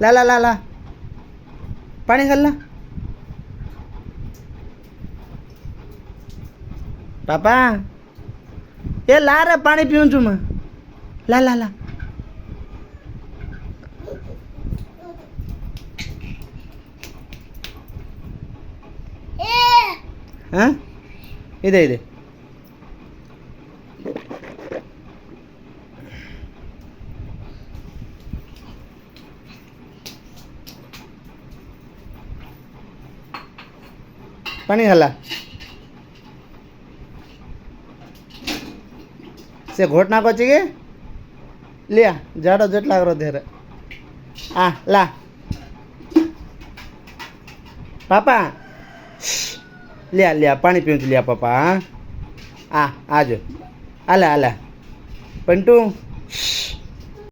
ला ला ला ला पाणी घाल ना पापा ए ला रे पाणी पिऊन છું मैं ला ला ला हाँ इधर इधर पानी हला से घोट नाखो चाहिए लिया जाडो जेटला करो तेरे आ ला पापा लिया लिया पानी पीऊँ लिया पापा आ आज आला आला पंटू